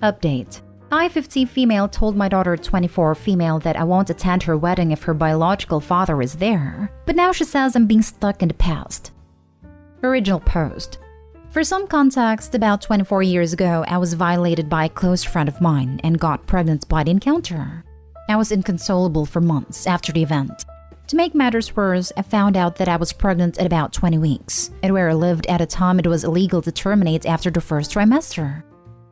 Update. I, 50 female, told my daughter, 24 female, that I won't attend her wedding if her biological father is there. But now she says I'm being stuck in the past. Original post. For some context, about 24 years ago, I was violated by a close friend of mine and got pregnant by the encounter. I was inconsolable for months after the event. To make matters worse, I found out that I was pregnant at about 20 weeks, and where I lived at the time it was illegal to terminate after the first trimester.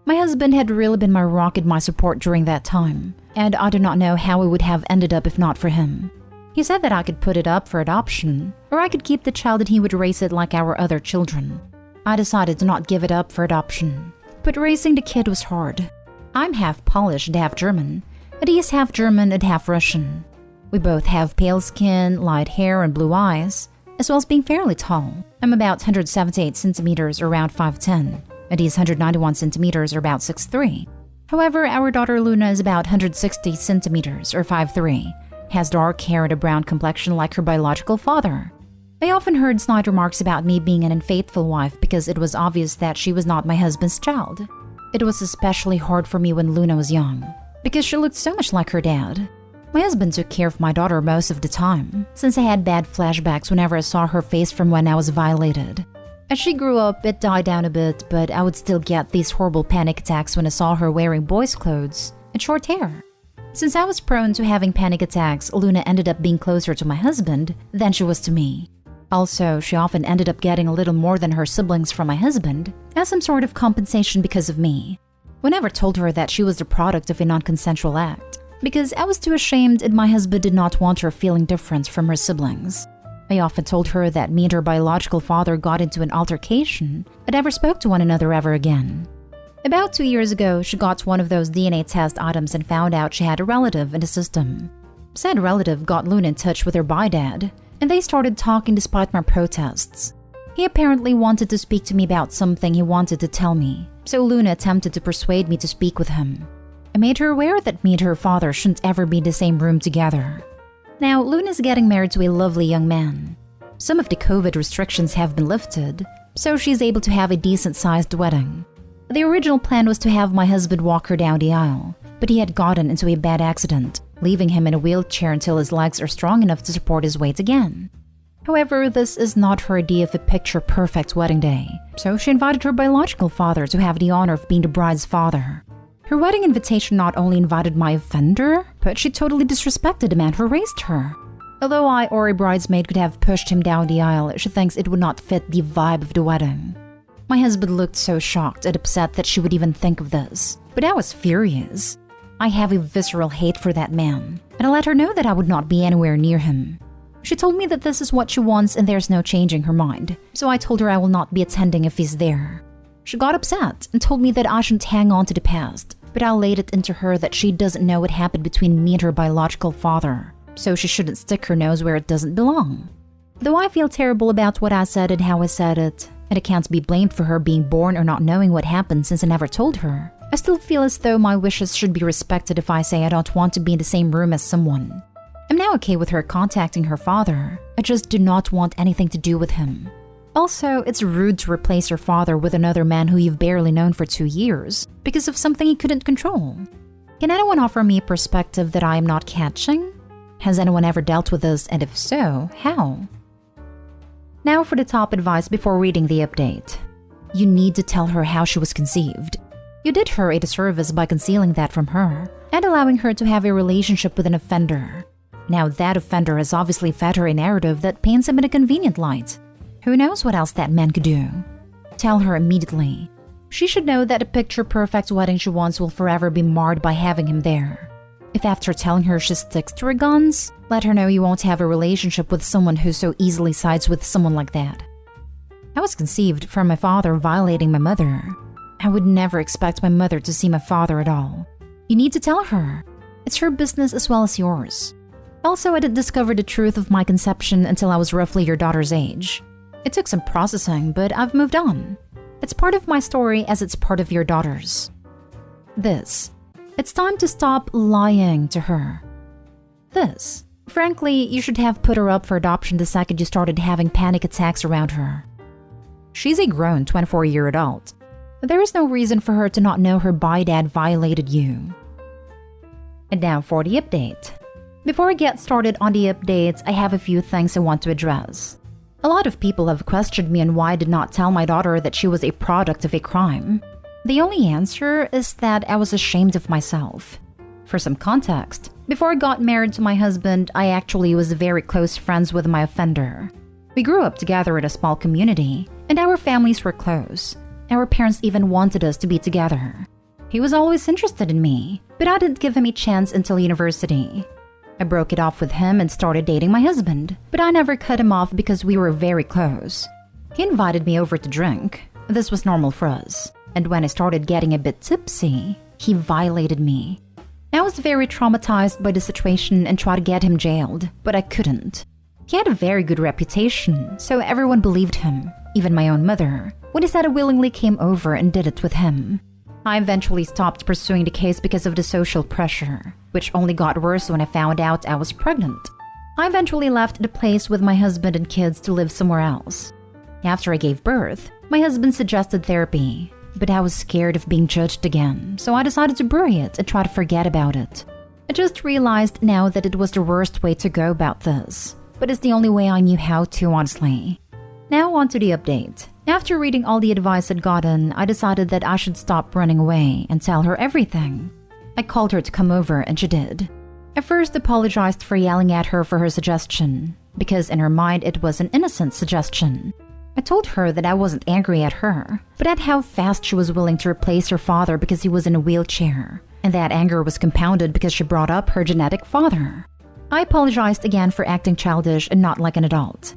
My husband had really been my rock and my support during that time, and I do not know how it would have ended up if not for him. He said that I could put it up for adoption, or I could keep the child and he would raise it like our other children. I decided to not give it up for adoption, but raising the kid was hard. I'm half Polish and half German, and he is half German and half Russian. We both have pale skin, light hair, and blue eyes, as well as being fairly tall. I'm about 178 centimeters, or around 5'10", and he's 191 centimeters, or about 6'3". However, our daughter Luna is about 160 centimeters, or 5'3", has dark hair and a brown complexion like her biological father. I often heard snide remarks about me being an unfaithful wife because it was obvious that she was not my husband's child. It was especially hard for me when Luna was young, because she looked so much like her dad. My husband took care of my daughter most of the time, since I had bad flashbacks whenever I saw her face from when I was violated. As she grew up, it died down a bit, but I would still get these horrible panic attacks when I saw her wearing boys' clothes and short hair. Since I was prone to having panic attacks, Luna ended up being closer to my husband than she was to me. Also, she often ended up getting a little more than her siblings from my husband as some sort of compensation because of me. We never told her that she was the product of a non-consensual act, because I was too ashamed and my husband did not want her feeling different from her siblings. I often told her that me and her biological father got into an altercation but never spoke to one another ever again. About 2 years ago, she got one of those DNA test items and found out she had a relative in the system. Said relative got Luna in touch with her bi-dad, and they started talking despite my protests. He apparently wanted to speak to me about something he wanted to tell me, so Luna attempted to persuade me to speak with him. I made her aware that me and her father shouldn't ever be in the same room together. Now, Luna's getting married to a lovely young man. Some of the COVID restrictions have been lifted, so she's able to have a decent-sized wedding. The original plan was to have my husband walk her down the aisle, but he had gotten into a bad accident, leaving him in a wheelchair until his legs are strong enough to support his weight again. However, this is not her idea of a picture-perfect wedding day, so she invited her biological father to have the honor of being the bride's father. Her wedding invitation not only invited my offender, but she totally disrespected the man who raised her. Although I or a bridesmaid could have pushed him down the aisle, she thinks it would not fit the vibe of the wedding. My husband looked so shocked and upset that she would even think of this, but I was furious. I have a visceral hate for that man, and I let her know that I would not be anywhere near him. She told me that this is what she wants and there's no changing her mind, so I told her I will not be attending if he's there. She got upset and told me that I shouldn't hang on to the past, but I laid it into her that she doesn't know what happened between me and her biological father, so she shouldn't stick her nose where it doesn't belong. Though I feel terrible about what I said and how I said it, and I can't be blamed for her being born or not knowing what happened since I never told her, I still feel as though my wishes should be respected if I say I don't want to be in the same room as someone. I'm now okay with her contacting her father, I just do not want anything to do with him. Also, it's rude to replace your father with another man who you've barely known for 2 years because of something he couldn't control. Can anyone offer me a perspective that I am not catching? Has anyone ever dealt with this, and if so, how? Now for the top advice before reading the update. You need to tell her how she was conceived. You did her a disservice by concealing that from her and allowing her to have a relationship with an offender. Now that offender has obviously fed her a narrative that paints him in a convenient light. Who knows what else that man could do? Tell her immediately. She should know that a picture-perfect wedding she wants will forever be marred by having him there. If after telling her she sticks to her guns, let her know you won't have a relationship with someone who so easily sides with someone like that. I was conceived from my father violating my mother. I would never expect my mother to see my father at all. You need to tell her. It's her business as well as yours. Also, I didn't discover the truth of my conception until I was roughly your daughter's age. It took some processing, but I've moved on. It's part of my story as it's part of your daughter's. It's time to stop lying to her. Frankly, you should have put her up for adoption the second you started having panic attacks around her. She's a grown 24-year adult. There is no reason for her to not know her bi-dad violated you. And now for the update. Before I get started on the updates, I have a few things I want to address. A lot of people have questioned me on why I did not tell my daughter that she was a product of a crime. The only answer is that I was ashamed of myself. For some context, before I got married to my husband, I actually was very close friends with my offender. We grew up together in a small community, and our families were close. Our parents even wanted us to be together. He was always interested in me, but I didn't give him a chance until university. I broke it off with him and started dating my husband, but I never cut him off because we were very close. He invited me over to drink. This was normal for us. And when I started getting a bit tipsy, he violated me. I was very traumatized by the situation and tried to get him jailed, but I couldn't. He had a very good reputation, so everyone believed him, even my own mother, when he said I willingly came over and did it with him. I eventually stopped pursuing the case because of the social pressure, which only got worse when I found out I was pregnant. I eventually left the place with my husband and kids to live somewhere else. After I gave birth, my husband suggested therapy, but I was scared of being judged again, so I decided to bury it and try to forget about it. I just realized now that it was the worst way to go about this, but it's the only way I knew how to, honestly. Now on to the update. After reading all the advice I'd gotten, I decided that I should stop running away and tell her everything. I called her to come over and she did. I first apologized for yelling at her for her suggestion, because in her mind it was an innocent suggestion. I told her that I wasn't angry at her, but at how fast she was willing to replace her father because he was in a wheelchair, and that anger was compounded because she brought up her genetic father. I apologized again for acting childish and not like an adult.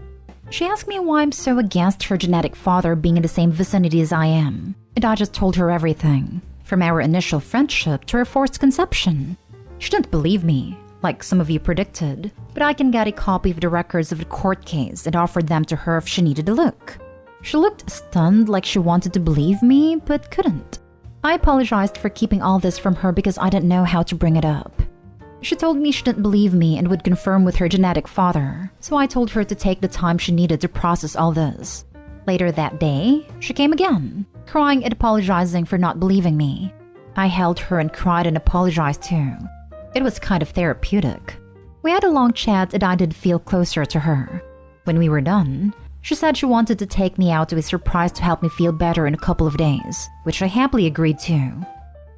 She asked me why I'm so against her genetic father being in the same vicinity as I am, and I just told her everything, from our initial friendship to her forced conception. She didn't believe me, like some of you predicted, but I can get a copy of the records of the court case and offered them to her if she needed a look. She looked stunned, like she wanted to believe me, but couldn't. I apologized for keeping all this from her because I didn't know how to bring it up. She told me she didn't believe me and would confirm with her genetic father, so I told her to take the time she needed to process all this. Later that day, she came again, crying and apologizing for not believing me. I held her and cried and apologized too. It was kind of therapeutic. We had a long chat and I did feel closer to her. When we were done, she said she wanted to take me out to a surprise to help me feel better in a couple of days, which I happily agreed to.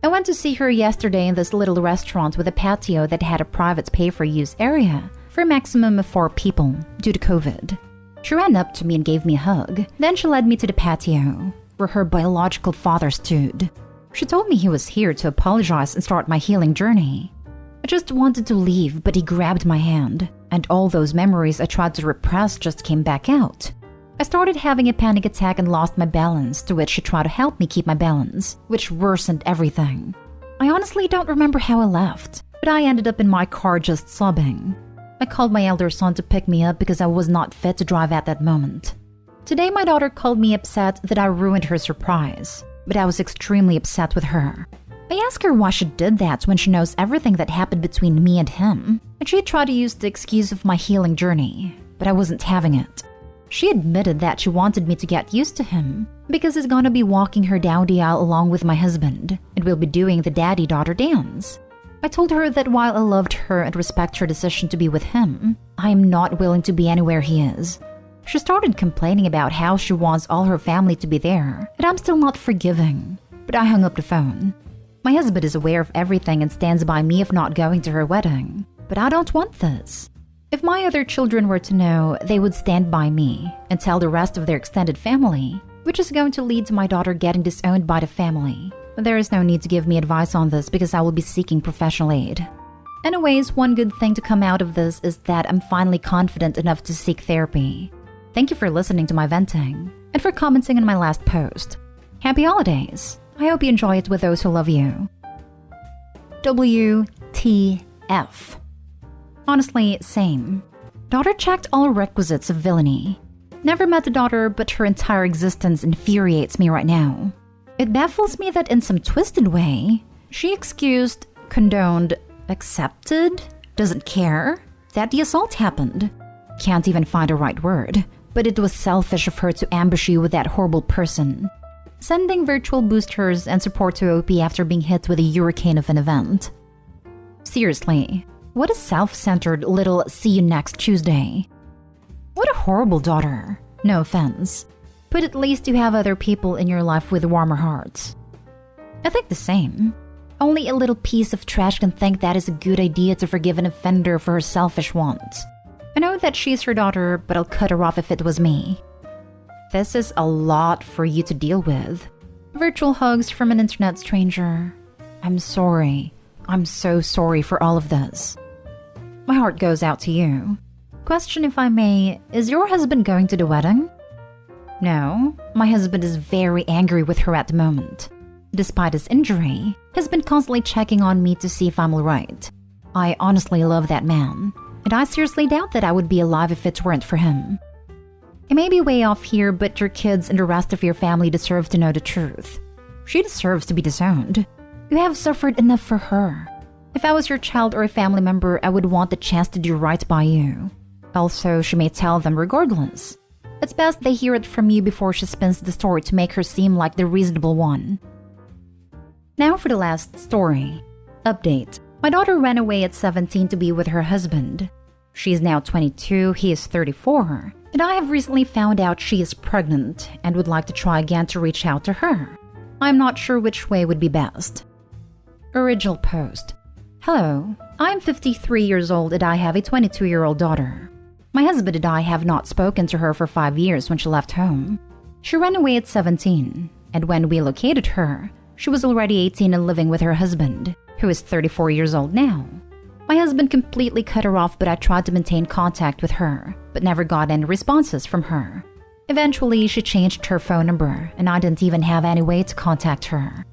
I went to see her yesterday in this little restaurant with a patio that had a private pay-for-use area for a maximum of 4 people due to COVID. She ran up to me and gave me a hug. Then she led me to the patio, where her biological father stood. She told me he was here to apologize and start my healing journey. I just wanted to leave, but he grabbed my hand, and all those memories I tried to repress just came back out. I started having a panic attack and lost my balance, to which she tried to help me keep my balance, which worsened everything. I honestly don't remember how I left, but I ended up in my car just sobbing. I called my elder son to pick me up because I was not fit to drive at that moment. Today my daughter called me upset that I ruined her surprise, but I was extremely upset with her. I asked her why she did that when she knows everything that happened between me and him, and she tried to use the excuse of my healing journey, but I wasn't having it. She admitted that she wanted me to get used to him because he's gonna be walking her down the aisle along with my husband and we'll be doing the daddy-daughter dance. I told her that while I loved her and respect her decision to be with him, I am not willing to be anywhere he is. She started complaining about how she wants all her family to be there, and I'm still not forgiving, but I hung up the phone. My husband is aware of everything and stands by me if not going to her wedding, but I don't want this. If my other children were to know, they would stand by me and tell the rest of their extended family, which is going to lead to my daughter getting disowned by the family. But there is no need to give me advice on this because I will be seeking professional aid. Anyways, one good thing to come out of this is that I'm finally confident enough to seek therapy. Thank you for listening to my venting and for commenting on my last post. Happy holidays! I hope you enjoy it with those who love you. WTF. Honestly, same. Daughter checked all requisites of villainy. Never met a daughter, but her entire existence infuriates me right now. It baffles me that in some twisted way, she excused, condoned, accepted, doesn't care that the assault happened. Can't even find a right word, but it was selfish of her to ambush you with that horrible person. Sending virtual boosters and support to OP after being hit with a hurricane of an event. Seriously, what a self-centered little see you next Tuesday. What a horrible daughter. No offense. But at least you have other people in your life with warmer hearts. I think the same. Only a little piece of trash can think that is a good idea to forgive an offender for her selfish wants. I know that she's her daughter, but I'll cut her off if it was me. This is a lot for you to deal with. Virtual hugs from an internet stranger. I'm sorry. I'm so sorry for all of this. My heart goes out to you. Question, if I may, is your husband going to the wedding? No, my husband is very angry with her at the moment. Despite his injury, he's been constantly checking on me to see if I'm alright. I honestly love that man, and I seriously doubt that I would be alive if it weren't for him. I may be way off here, but your kids and the rest of your family deserve to know the truth. She deserves to be disowned. You have suffered enough for her. If I was your child or a family member, I would want the chance to do right by you. Also, she may tell them regardless. It's best they hear it from you before she spins the story to make her seem like the reasonable one. Now for the last story. Update. My daughter ran away at 17 to be with her husband. She is now 22, he is 34, and I have recently found out she is pregnant and would like to try again to reach out to her. I'm not sure which way would be best. Original post. Hello, I'm 53 years old and I have a 22-year-old daughter. My husband and I have not spoken to her for 5 years when she left home. She ran away at 17, and when we located her, she was already 18 and living with her husband, who is 34 years old now. My husband completely cut her off, but I tried to maintain contact with her, but never got any responses from her. Eventually, she changed her phone number, and I didn't even have any way to contact her.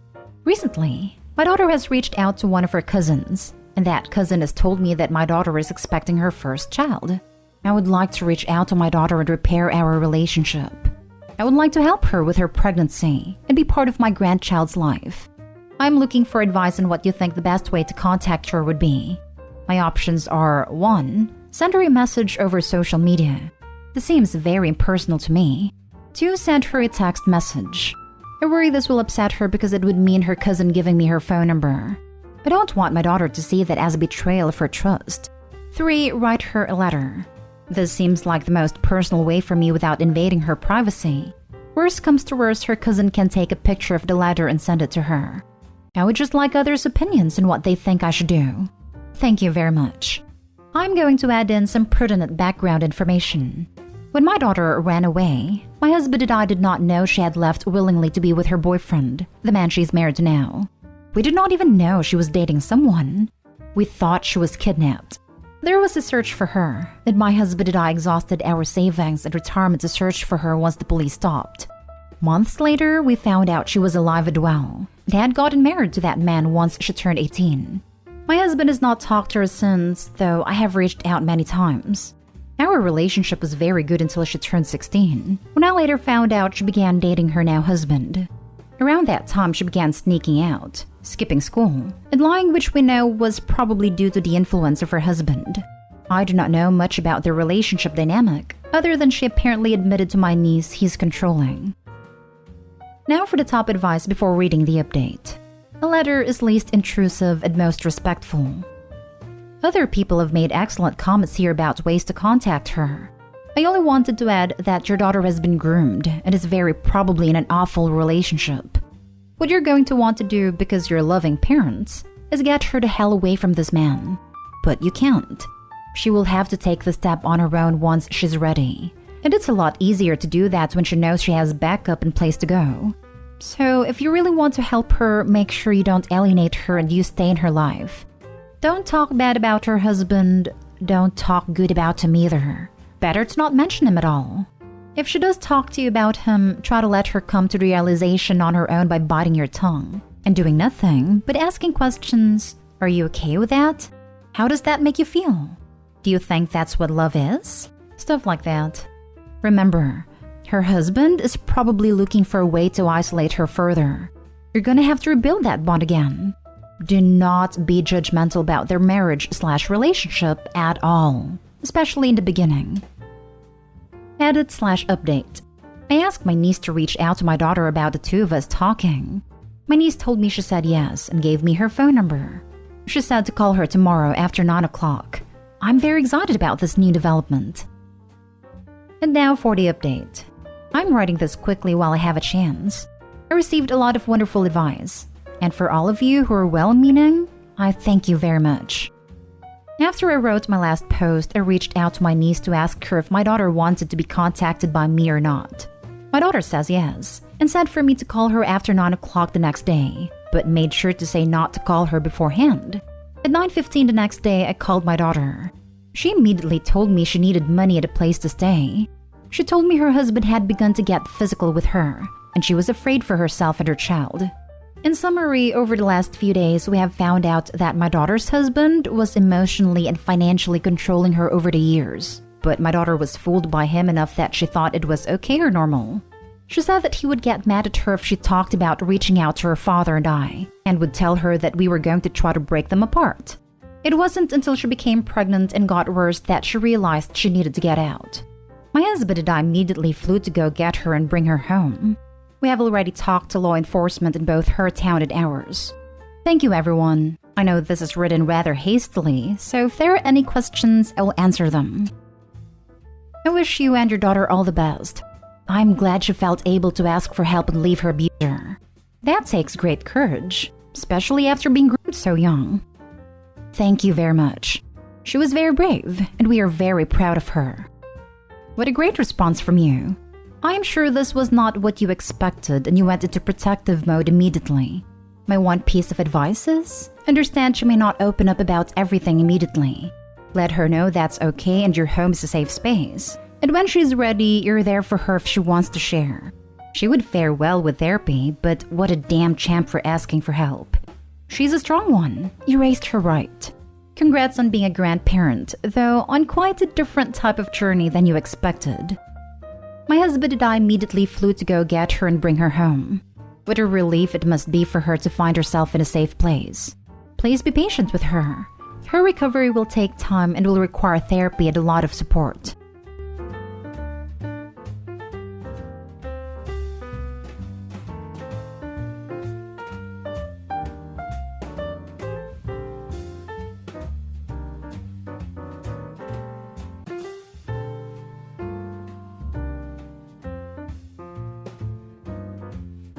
Recently, my daughter has reached out to one of her cousins, and that cousin has told me that my daughter is expecting her first child. I would like to reach out to my daughter and repair our relationship. I would like to help her with her pregnancy and be part of my grandchild's life. I'm looking for advice on what you think the best way to contact her would be. My options are 1. Send her a message over social media. This seems very impersonal to me. 2. Send her a text message. I worry this will upset her because it would mean her cousin giving me her phone number. I don't want my daughter to see that as a betrayal of her trust. 3. Write her a letter. This seems like the most personal way for me without invading her privacy. Worst comes to worst, her cousin can take a picture of the letter and send it to her. I would just like others' opinions on what they think I should do. Thank you very much. I'm going to add in some pertinent background information. When my daughter ran away, my husband and I did not know she had left willingly to be with her boyfriend, the man she's married to now. We did not even know she was dating someone. We thought she was kidnapped. There was a search for her, and my husband and I exhausted our savings and retirement to search for her once the police stopped. Months later, we found out she was alive and well, and had gotten married to that man once she turned 18. My husband has not talked to her since, though I have reached out many times. Our relationship was very good until she turned 16, when I later found out she began dating her now husband. Around that time, she began sneaking out, skipping school, and lying, which we know was probably due to the influence of her husband. I do not know much about their relationship dynamic, other than she apparently admitted to my niece he's controlling. Now for the top advice before reading the update. A letter is least intrusive and most respectful. Other people have made excellent comments here about ways to contact her. I only wanted to add that your daughter has been groomed and is very probably in an awful relationship. What you're going to want to do, because you're loving parents, is get her the hell away from this man. But you can't. She will have to take the step on her own once she's ready. And it's a lot easier to do that when she knows she has backup and place to go. So if you really want to help her, make sure you don't alienate her and you stay in her life. Don't talk bad about her husband. Don't talk good about him either. Better to not mention him at all. If she does talk to you about him, try to let her come to the realization on her own by biting your tongue and doing nothing but asking questions. Are you okay with that? How does that make you feel? Do you think that's what love is? Stuff like that. Remember, her husband is probably looking for a way to isolate her further. You're gonna have to rebuild that bond again. Do not be judgmental about their marriage/relationship at all, especially in the beginning. Edit/update. I asked my niece to reach out to my daughter about the two of us talking. My niece told me she said yes and gave me her phone number. She said to call her tomorrow after 9 o'clock. I'm very excited about this new development. And now for the update. I'm writing this quickly while I have a chance. I received a lot of wonderful advice. And for all of you who are well-meaning, I thank you very much. After I wrote my last post, I reached out to my niece to ask her if my daughter wanted to be contacted by me or not. My daughter says yes, and said for me to call her after 9 o'clock the next day, but made sure to say not to call her beforehand. At 9:15 the next day, I called my daughter. She immediately told me she needed money and a place to stay. She told me her husband had begun to get physical with her, and she was afraid for herself and her child. In summary, over the last few days, we have found out that my daughter's husband was emotionally and financially controlling her over the years. But my daughter was fooled by him enough that she thought it was okay or normal. She said that he would get mad at her if she talked about reaching out to her father and I, and would tell her that we were going to try to break them apart. It wasn't until she became pregnant and got worse that she realized she needed to get out. My husband and I immediately flew to go get her and bring her home. We have already talked to law enforcement in both her town and ours. Thank you, everyone. I know this is written rather hastily, so if there are any questions, I will answer them. I wish you and your daughter all the best. I'm glad she felt able to ask for help and leave her abuser. That takes great courage, especially after being groomed so young. Thank you very much. She was very brave, and we are very proud of her. What a great response from you. I am sure this was not what you expected and you went into protective mode immediately. My one piece of advice is, understand she may not open up about everything immediately. Let her know that's okay and your home is a safe space. And when she's ready, you're there for her if she wants to share. She would fare well with therapy, but what a damn champ for asking for help. She's a strong one. You raised her right. Congrats on being a grandparent, though on quite a different type of journey than you expected. My husband and I immediately flew to go get her and bring her home. What a relief it must be for her to find herself in a safe place. Please be patient with her. Her recovery will take time and will require therapy and a lot of support.